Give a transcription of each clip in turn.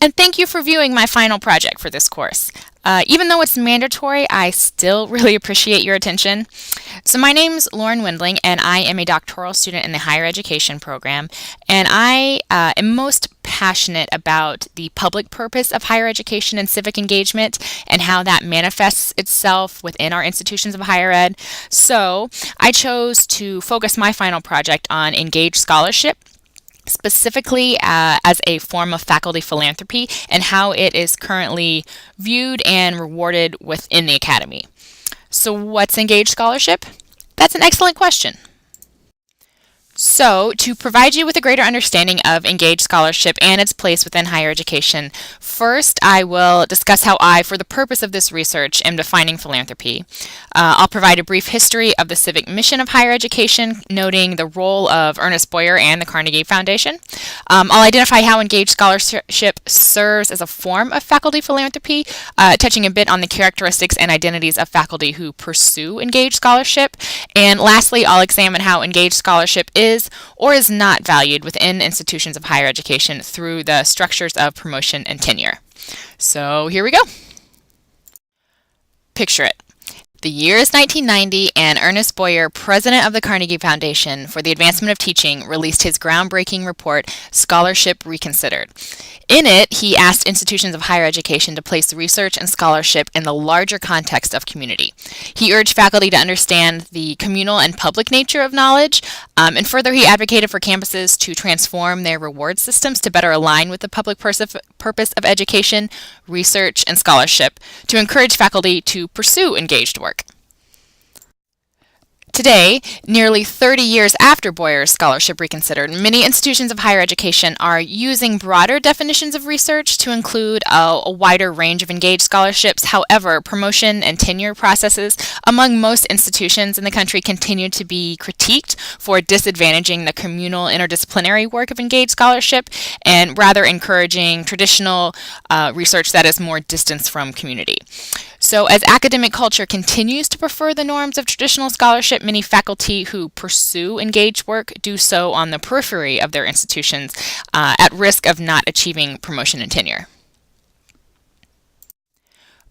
And thank you for viewing my final project for this course. Even though it's mandatory, I still really appreciate your attention. So my name's Lauren Wendling, and I am a doctoral student in the higher education program, and I am most passionate about the public purpose of higher education and civic engagement and how that manifests itself within our institutions of higher ed. So I chose to focus my final project on engaged scholarship, specifically as a form of faculty philanthropy and how it is currently viewed and rewarded within the academy. So what's engaged scholarship? That's an excellent question. So, to provide you with a greater understanding of engaged scholarship and its place within higher education, first I will discuss how I, for the purpose of this research, am defining philanthropy. I'll provide a brief history of the civic mission of higher education, noting the role of Ernest Boyer and the Carnegie Foundation. I'll identify how engaged scholarship serves as a form of faculty philanthropy, touching a bit on the characteristics and identities of faculty who pursue engaged scholarship. And lastly, I'll examine how engaged scholarship is or is not valued within institutions of higher education through the structures of promotion and tenure. So here we go. Picture it. The year is 1990, and Ernest Boyer, president of the Carnegie Foundation for the Advancement of Teaching, released his groundbreaking report, Scholarship Reconsidered. In it, he asked institutions of higher education to place research and scholarship in the larger context of community. He urged faculty to understand the communal and public nature of knowledge, and further, he advocated for campuses to transform their reward systems to better align with the public purpose of education, research, and scholarship, to encourage faculty to pursue engaged work. Today, nearly 30 years after Boyer's Scholarship Reconsidered, many institutions of higher education are using broader definitions of research to include a wider range of engaged scholarships. However, promotion and tenure processes among most institutions in the country continue to be critiqued for disadvantaging the communal interdisciplinary work of engaged scholarship and rather encouraging traditional research that is more distanced from community. So as academic culture continues to prefer the norms of traditional scholarship, many faculty who pursue engaged work do so on the periphery of their institutions, at risk of not achieving promotion and tenure.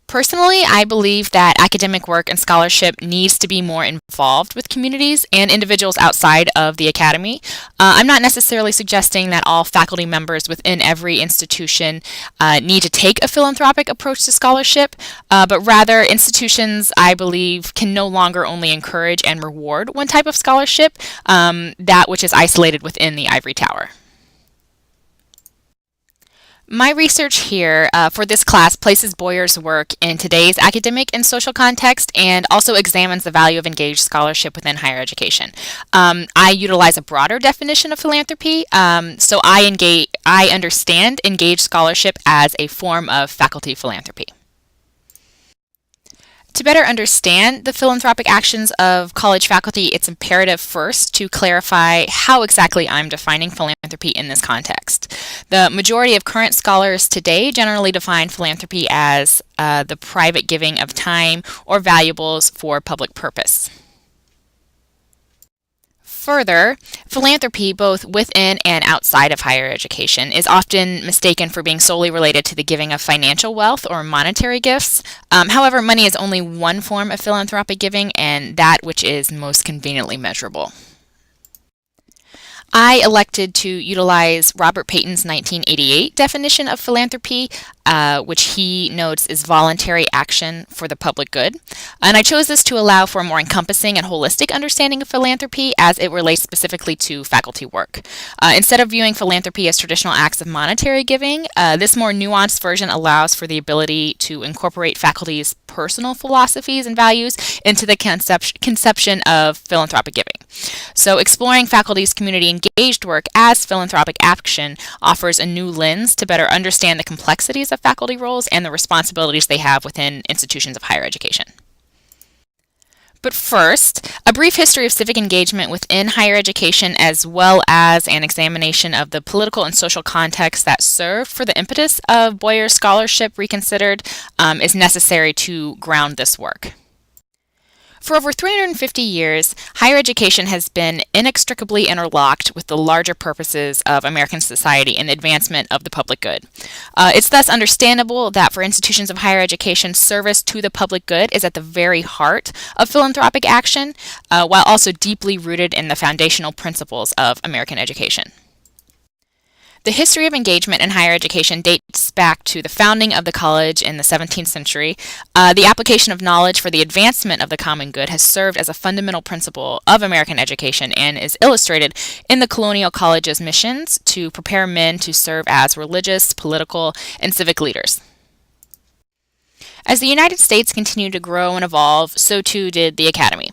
Personally, I believe that academic work and scholarship needs to be more involved with communities and individuals outside of the academy. I'm not necessarily suggesting that all faculty members within every institution need to take a philanthropic approach to scholarship, but rather institutions, I believe, can no longer only encourage and reward one type of scholarship, that which is isolated within the ivory tower. My research here for this class places Boyer's work in today's academic and social context and also examines the value of engaged scholarship within higher education. I utilize a broader definition of philanthropy, so I understand engaged scholarship as a form of faculty philanthropy. To better understand the philanthropic actions of college faculty, it's imperative first to clarify how exactly I'm defining philanthropy in this context. The majority of current scholars today generally define philanthropy as the private giving of time or valuables for public purpose. Further, philanthropy, both within and outside of higher education, is often mistaken for being solely related to the giving of financial wealth or monetary gifts. However, money is only one form of philanthropic giving, and that which is most conveniently measurable. I elected to utilize Robert Payton's 1988 definition of philanthropy, which he notes is voluntary action for the public good. And I chose this to allow for a more encompassing and holistic understanding of philanthropy as it relates specifically to faculty work. Instead of viewing philanthropy as traditional acts of monetary giving, this more nuanced version allows for the ability to incorporate faculty's personal philosophies and values into the conception of philanthropic giving. So exploring faculty's community engaged work as philanthropic action offers a new lens to better understand the complexities of faculty roles and the responsibilities they have within institutions of higher education. But first, a brief history of civic engagement within higher education, as well as an examination of the political and social context that served for the impetus of Boyer's Scholarship Reconsidered, is necessary to ground this work. For over 350 years, higher education has been inextricably interlocked with the larger purposes of American society and the advancement of the public good. It's thus understandable that for institutions of higher education, service to the public good is at the very heart of philanthropic action, while also deeply rooted in the foundational principles of American education. The history of engagement in higher education dates back to the founding of the college in the 17th century. The application of knowledge for the advancement of the common good has served as a fundamental principle of American education and is illustrated in the colonial college's missions to prepare men to serve as religious, political, and civic leaders. As the United States continued to grow and evolve, so too did the Academy.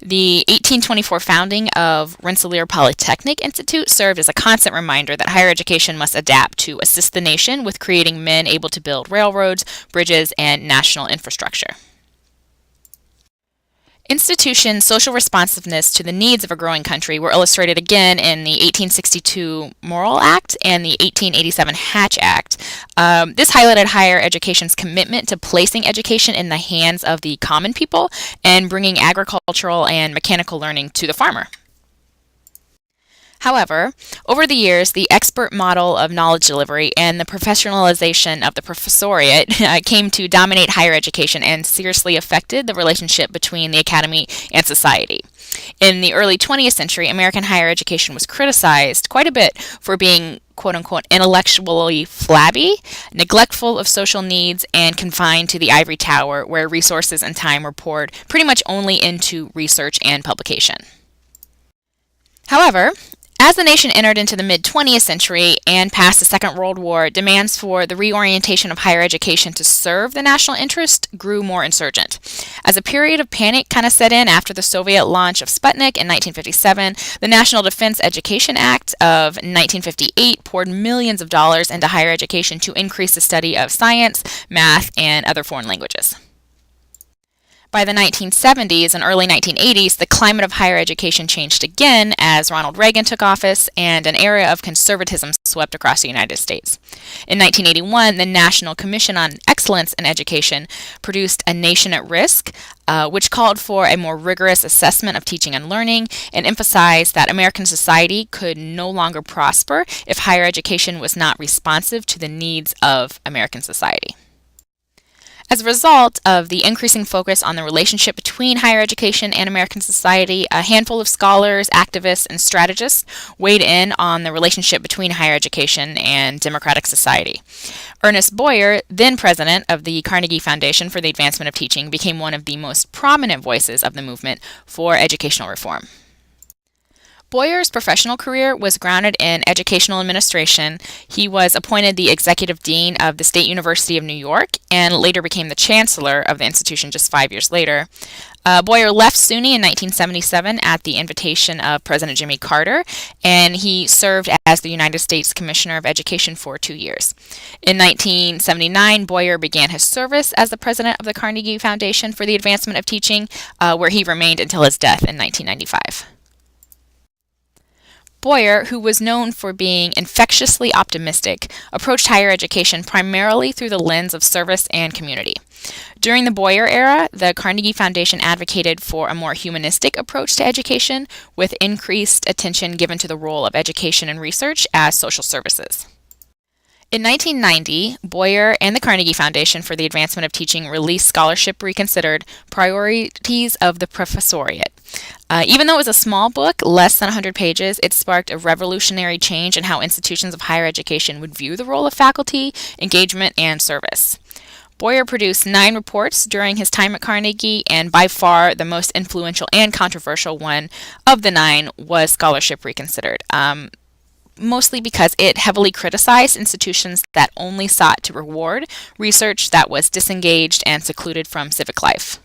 The 1824 founding of Rensselaer Polytechnic Institute served as a constant reminder that higher education must adapt to assist the nation with creating men able to build railroads, bridges, and national infrastructure. Institutions' social responsiveness to the needs of a growing country were illustrated again in the 1862 Morrill Act and the 1887 Hatch Act. This highlighted higher education's commitment to placing education in the hands of the common people and bringing agricultural and mechanical learning to the farmer. However, over the years, the expert model of knowledge delivery and the professionalization of the professoriate came to dominate higher education and seriously affected the relationship between the academy and society. In the early 20th century, American higher education was criticized quite a bit for being quote-unquote intellectually flabby, neglectful of social needs, and confined to the ivory tower where resources and time were poured pretty much only into research and publication. However, as the nation entered into the mid-20th century and past the Second World War, demands for the reorientation of higher education to serve the national interest grew more insurgent. As a period of panic kind of set in after the Soviet launch of Sputnik in 1957, the National Defense Education Act of 1958 poured millions of dollars into higher education to increase the study of science, math, and other foreign languages. By the 1970s and early 1980s, the climate of higher education changed again as Ronald Reagan took office and an era of conservatism swept across the United States. In 1981, the National Commission on Excellence in Education produced A Nation at Risk, which called for a more rigorous assessment of teaching and learning and emphasized that American society could no longer prosper if higher education was not responsive to the needs of American society. As a result of the increasing focus on the relationship between higher education and American society, a handful of scholars, activists, and strategists weighed in on the relationship between higher education and democratic society. Ernest Boyer, then president of the Carnegie Foundation for the Advancement of Teaching, became one of the most prominent voices of the movement for educational reform. Boyer's professional career was grounded in educational administration. He was appointed the executive dean of the State University of New York and later became the chancellor of the institution just 5 years later. Boyer left SUNY in 1977 at the invitation of President Jimmy Carter, and he served as the United States Commissioner of Education for 2 years. In 1979, Boyer began his service as the president of the Carnegie Foundation for the Advancement of Teaching, where he remained until his death in 1995. Boyer, who was known for being infectiously optimistic, approached higher education primarily through the lens of service and community. During the Boyer era, the Carnegie Foundation advocated for a more humanistic approach to education, with increased attention given to the role of education and research as social services. In 1990, Boyer and the Carnegie Foundation for the Advancement of Teaching released Scholarship Reconsidered: Priorities of the Professoriate. Even though it was a small book, less than 100 pages, it sparked a revolutionary change in how institutions of higher education would view the role of faculty, engagement, and service. Boyer produced 9 reports during his time at Carnegie, and by far the most influential and controversial one of the 9 was Scholarship Reconsidered. Mostly because it heavily criticized institutions that only sought to reward research that was disengaged and secluded from civic life.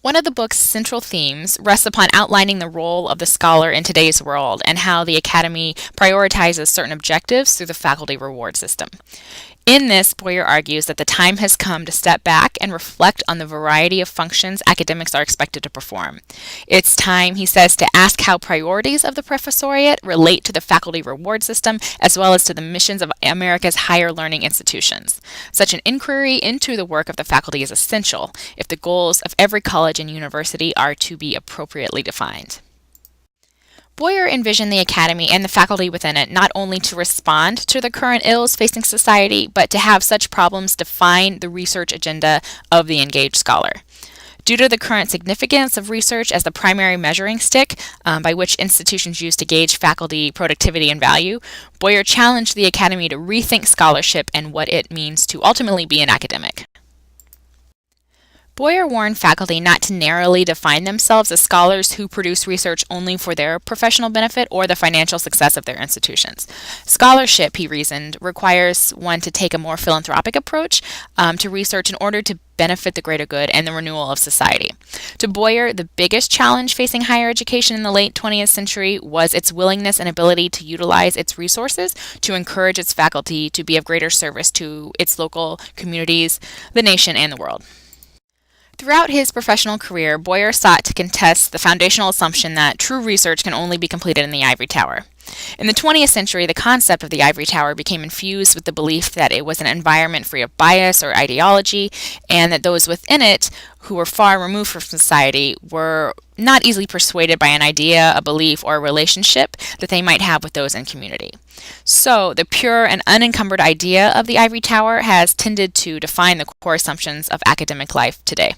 One of the book's central themes rests upon outlining the role of the scholar in today's world and how the Academy prioritizes certain objectives through the faculty reward system. In this, Boyer argues that the time has come to step back and reflect on the variety of functions academics are expected to perform. It's time, he says, to ask how priorities of the professoriate relate to the faculty reward system as well as to the missions of America's higher learning institutions. Such an inquiry into the work of the faculty is essential if the goals of every college and university are to be appropriately defined. Boyer envisioned the academy and the faculty within it not only to respond to the current ills facing society, but to have such problems define the research agenda of the engaged scholar. Due to the current significance of research as the primary measuring stick by which institutions use to gauge faculty productivity and value, Boyer challenged the academy to rethink scholarship and what it means to ultimately be an academic. Boyer warned faculty not to narrowly define themselves as scholars who produce research only for their professional benefit or the financial success of their institutions. Scholarship, he reasoned, requires one to take a more philanthropic approach to research in order to benefit the greater good and the renewal of society. To Boyer, the biggest challenge facing higher education in the late 20th century was its willingness and ability to utilize its resources to encourage its faculty to be of greater service to its local communities, the nation, and the world. Throughout his professional career, Boyer sought to contest the foundational assumption that true research can only be completed in the ivory tower. In the 20th century, the concept of the ivory tower became infused with the belief that it was an environment free of bias or ideology, and that those within it, who were far removed from society, were not easily persuaded by an idea, a belief, or a relationship that they might have with those in community. So, the pure and unencumbered idea of the ivory tower has tended to define the core assumptions of academic life today.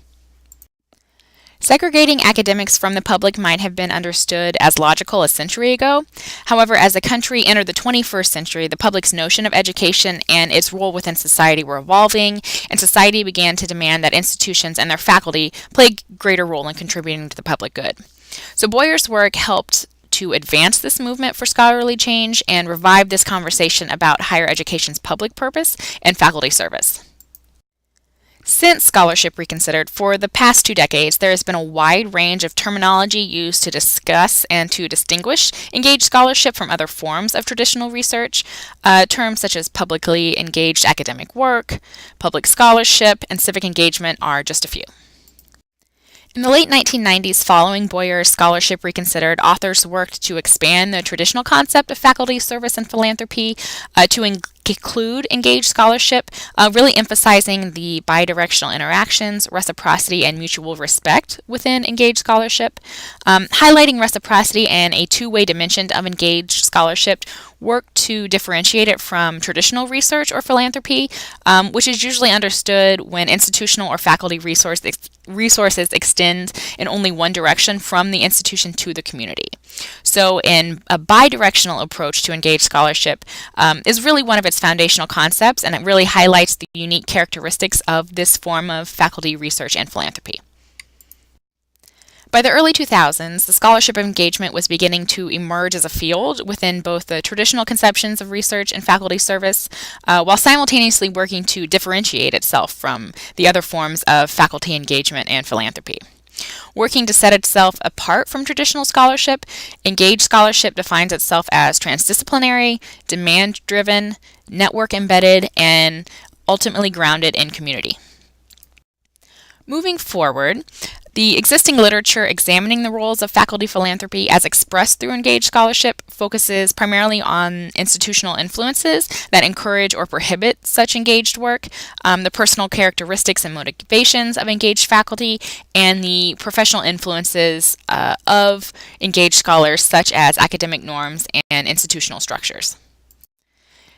Segregating academics from the public might have been understood as logical a century ago. However, as the country entered the 21st century, the public's notion of education and its role within society were evolving, and society began to demand that institutions and their faculty play a greater role in contributing to the public good. So Boyer's work helped to advance this movement for scholarly change and revive this conversation about higher education's public purpose and faculty service. Since Scholarship Reconsidered, for the past 2 decades, there has been a wide range of terminology used to discuss and to distinguish engaged scholarship from other forms of traditional research. Terms such as publicly engaged academic work, public scholarship, and civic engagement are just a few. In the late 1990s, following Boyer's Scholarship Reconsidered, authors worked to expand the traditional concept of faculty service and philanthropy to include engaged scholarship, really emphasizing the bidirectional interactions, reciprocity, and mutual respect within engaged scholarship. Highlighting reciprocity and a two-way dimension of engaged scholarship work to differentiate it from traditional research or philanthropy, which is usually understood when institutional or faculty resources extend in only one direction from the institution to the community. So in a bidirectional approach to engaged scholarship is really one of its foundational concepts, and it really highlights the unique characteristics of this form of faculty research and philanthropy. By the early 2000s, the scholarship engagement was beginning to emerge as a field within both the traditional conceptions of research and faculty service, while simultaneously working to differentiate itself from the other forms of faculty engagement and philanthropy. Working to set itself apart from traditional scholarship, engaged scholarship defines itself as transdisciplinary, demand-driven, network-embedded, and ultimately grounded in community. Moving forward, the existing literature examining the roles of faculty philanthropy as expressed through engaged scholarship focuses primarily on institutional influences that encourage or prohibit such engaged work, the personal characteristics and motivations of engaged faculty, and the professional influences of engaged scholars such as academic norms and institutional structures.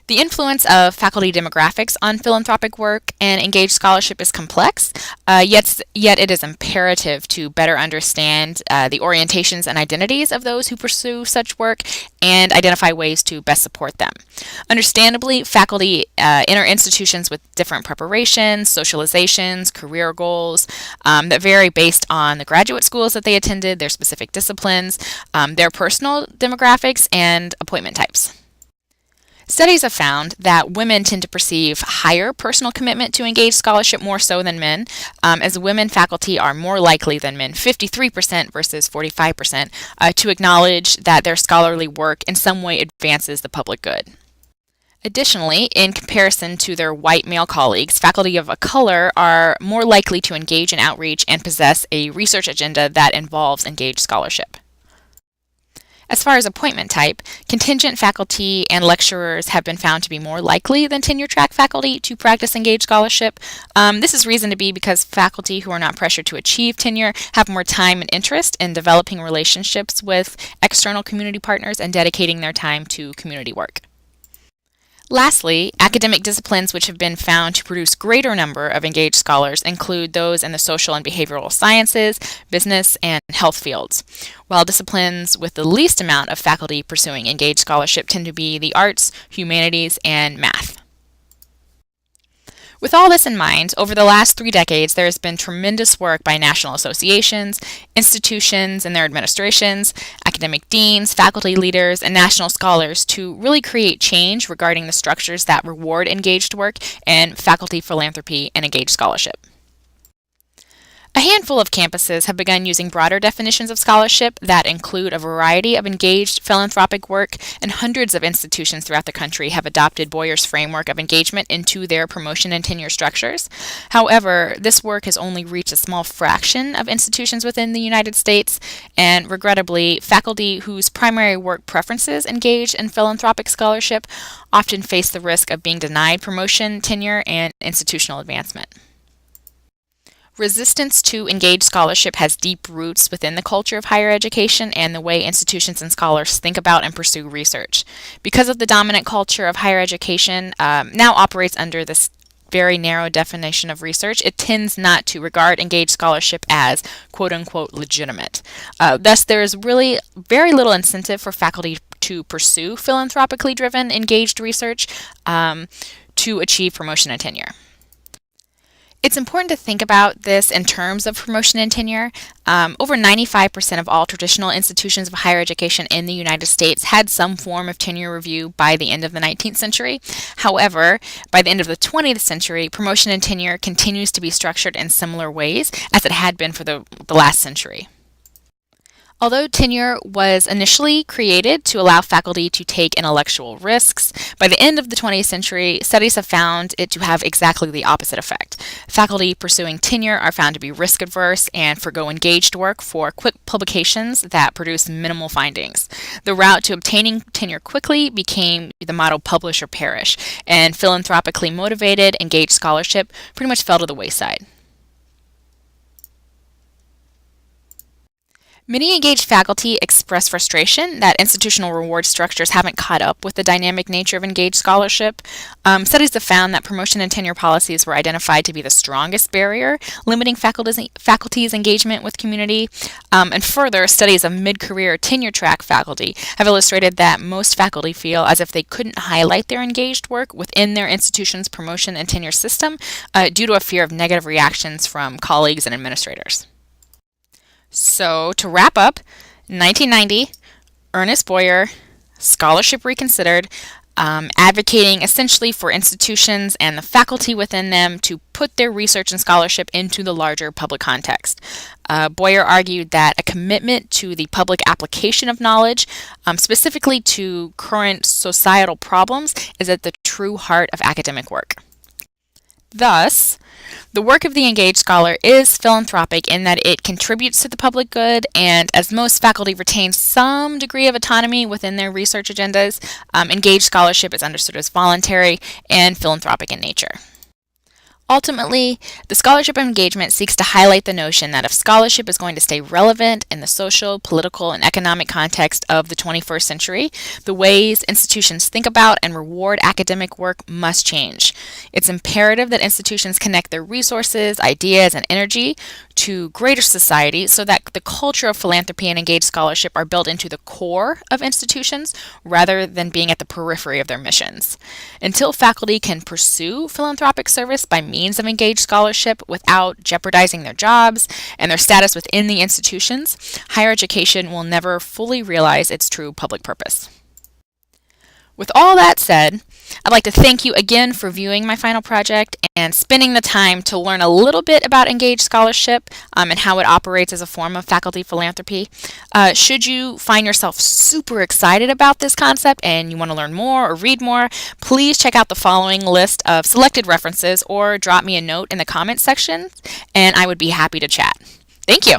The influence of faculty demographics on philanthropic work and engaged scholarship is complex, yet it is imperative to better understand the orientations and identities of those who pursue such work and identify ways to best support them. Understandably, faculty enter institutions with different preparations, socializations, career goals that vary based on the graduate schools that they attended, their specific disciplines, their personal demographics, and appointment types. Studies have found that women tend to perceive higher personal commitment to engaged scholarship more so than men, as women faculty are more likely than men, 53% versus 45%, to acknowledge that their scholarly work in some way advances the public good. Additionally, in comparison to their white male colleagues, faculty of a color are more likely to engage in outreach and possess a research agenda that involves engaged scholarship. As far as appointment type, contingent faculty and lecturers have been found to be more likely than tenure-track faculty to practice engaged scholarship. This is reason to be because faculty who are not pressured to achieve tenure have more time and interest in developing relationships with external community partners and dedicating their time to community work. Lastly, academic disciplines which have been found to produce greater number of engaged scholars include those in the social and behavioral sciences, business, and health fields, while disciplines with the least amount of faculty pursuing engaged scholarship tend to be the arts, humanities, and math. With all this in mind, over the last 3 decades, there has been tremendous work by national associations, institutions and their administrations, academic deans, faculty leaders, and national scholars to really create change regarding the structures that reward engaged work and faculty philanthropy and engaged scholarship. A handful of campuses have begun using broader definitions of scholarship that include a variety of engaged philanthropic work, and hundreds of institutions throughout the country have adopted Boyer's framework of engagement into their promotion and tenure structures. However, this work has only reached a small fraction of institutions within the United States, and regrettably, faculty whose primary work preferences engage in philanthropic scholarship often face the risk of being denied promotion, tenure, and institutional advancement. Resistance to engaged scholarship has deep roots within the culture of higher education and the way institutions and scholars think about and pursue research. Because of the dominant culture of higher education now operates under this very narrow definition of research, it tends not to regard engaged scholarship as quote-unquote legitimate. Thus, there is really very little incentive for faculty to pursue philanthropically driven engaged research to achieve promotion and tenure. It's important to think about this in terms of promotion and tenure. Over 95% of all traditional institutions of higher education in the United States had some form of tenure review by the end of the 19th century. However, by the end of the 20th century, promotion and tenure continues to be structured in similar ways as it had been for the last century. Although tenure was initially created to allow faculty to take intellectual risks, by the end of the 20th century, studies have found it to have exactly the opposite effect. Faculty pursuing tenure are found to be risk-averse and forgo engaged work for quick publications that produce minimal findings. The route to obtaining tenure quickly became the motto publish or perish, and philanthropically motivated, engaged scholarship pretty much fell to the wayside. Many engaged faculty express frustration that institutional reward structures haven't caught up with the dynamic nature of engaged scholarship. Studies have found that promotion and tenure policies were identified to be the strongest barrier limiting faculty's engagement with community. And further, studies of mid-career tenure-track faculty have illustrated that most faculty feel as if they couldn't highlight their engaged work within their institution's promotion and tenure system due to a fear of negative reactions from colleagues and administrators. So, to wrap up, 1990, Ernest Boyer, Scholarship Reconsidered, advocating essentially for institutions and the faculty within them to put their research and scholarship into the larger public context. Boyer argued that a commitment to the public application of knowledge, specifically to current societal problems, is at the true heart of academic work. Thus, the work of the engaged scholar is philanthropic in that it contributes to the public good, and as most faculty retain some degree of autonomy within their research agendas, engaged scholarship is understood as voluntary and philanthropic in nature. Ultimately, the scholarship of engagement seeks to highlight the notion that if scholarship is going to stay relevant in the social, political, and economic context of the 21st century, the ways institutions think about and reward academic work must change. It's imperative that institutions connect their resources, ideas, and energy to greater society so that the culture of philanthropy and engaged scholarship are built into the core of institutions rather than being at the periphery of their missions. Until faculty can pursue philanthropic service by means of engaged scholarship without jeopardizing their jobs and their status within the institutions, higher education will never fully realize its true public purpose. With all that said, I'd like to thank you again for viewing my final project and spending the time to learn a little bit about engaged scholarship and how it operates as a form of faculty philanthropy. Should you find yourself super excited about this concept and you want to learn more or read more, please check out the following list of selected references or drop me a note in the comments section, and I would be happy to chat. Thank you.